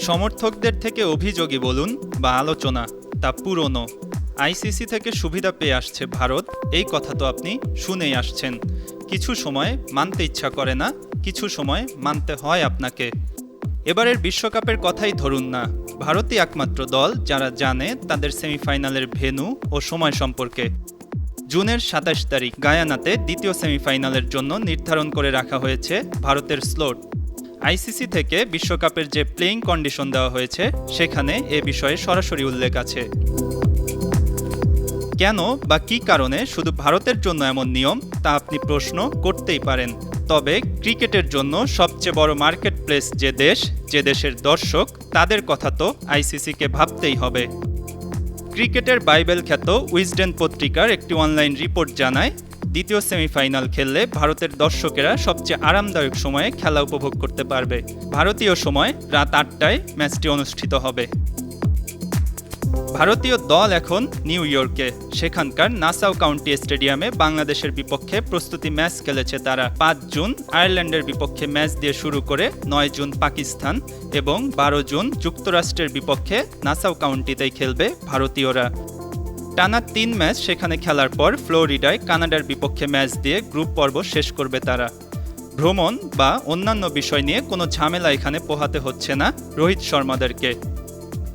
সমর্থকদের থেকে অভিযোগই বলুন বা আলোচনা, তা পুরনো। আইসিসি থেকে সুবিধা পেয়ে আসছে ভারত, এই কথা তো আপনি শুনেই আসছেন। কিছু সময় মানতে ইচ্ছা করে না, কিছু সময় মানতে হয় আপনাকে। এবারের বিশ্বকাপের কথাই ধরুন না, ভারতই একমাত্র দল যারা জানে তাদের সেমিফাইনালের ভেন্যু ও সময় সম্পর্কে। জুনের ২৭ তারিখ গায়ানাতে দ্বিতীয় সেমিফাইনালের জন্য নির্ধারণ করে রাখা হয়েছে ভারতের স্লট। আইসিসি থেকে বিশ্বকাপের যে প্লেইং কন্ডিশন দেওয়া হয়েছে সেখানে এ বিষয়ে সরাসরি উল্লেখ আছে। কেন বা কী কারণে শুধু ভারতের জন্য এমন নিয়ম, তা আপনি প্রশ্ন করতেই পারেন। তবে ক্রিকেটের জন্য সবচেয়ে বড় মার্কেট প্লেস যে দেশ, যে দেশের দর্শক, তাদের কথা তো আইসিসিকে ভাবতেই হবে। ক্রিকেটের বাইবেল খ্যাত উইজডেন পত্রিকার একটি অনলাইন রিপোর্ট জানায়, দ্বিতীয় সেমিফাইনাল খেললে ভারতের দর্শকেরা সবচেয়ে আরামদায়ক সময়ে খেলা উপভোগ করতে পারবে। ভারতীয় সময় রাত ৮টায় ম্যাচটি অনুষ্ঠিত হবে। ভারতীয় দল এখন নিউ ইয়র্কে, সেখানকার নাসাউ কাউন্টি স্টেডিয়ামে বাংলাদেশের বিপক্ষে প্রস্তুতি ম্যাচ খেলেছে তারা। ৫ জুন আয়ারল্যান্ডের বিপক্ষে ম্যাচ দিয়ে শুরু করে ৯ জুন পাকিস্তান এবং ১২ জুন যুক্তরাষ্ট্রের বিপক্ষে নাসাউ কাউন্টিতেই খেলবে ভারতীয়রা। টানা ৩ ম্যাচ সেখানে খেলার পর ফ্লোরিডায় কানাডার বিপক্ষে ম্যাচ দিয়ে গ্রুপ পর্ব শেষ করবে তারা। ভ্রমণ বা অন্যান্য বিষয় নিয়ে কোনো ঝামেলা এখানে পোহাতে হচ্ছে না রোহিত শর্মাদেরকে।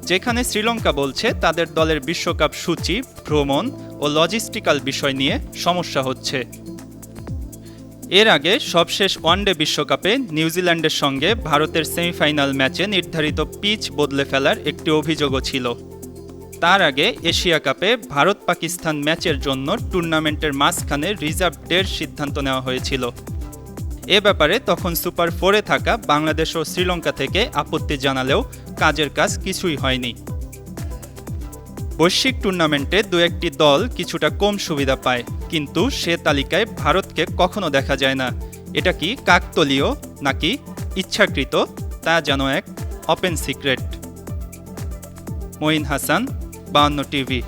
যেখানে শ্রীলঙ্কা বলছে তাদের দলের বিশ্বকাপ সূচি, ভ্রমণ ও লজিস্টিক্যাল বিষয় নিয়ে সমস্যা হচ্ছে। এর আগে সবশেষ ওয়ানডে বিশ্বকাপে নিউজিল্যান্ডের সঙ্গে ভারতের সেমিফাইনাল ম্যাচে নির্ধারিত পিচ বদলে ফেলার একটি অভিযোগও ছিল। তার আগে এশিয়া কাপে ভারত পাকিস্তান ম্যাচের জন্য টুর্নামেন্টের মাঝখানে রিজার্ভ ডের সিদ্ধান্ত নেওয়া হয়েছিল। এ ব্যাপারে তখন সুপার 4-এ থাকা বাংলাদেশ ও শ্রীলঙ্কা থেকে আপত্তি জানালেও কাজের কাজ কিছুই হয়নি। বৈশ্বিক টুর্নামেন্টে দু একটি দল কিছুটা কম সুবিধা পায়, কিন্তু সে তালিকায় ভারতকে কখনো দেখা যায় না। এটা কি কাকতলীয় নাকি ইচ্ছাকৃত, তা যেন এক open secret. Moin Hasan, 52 TV.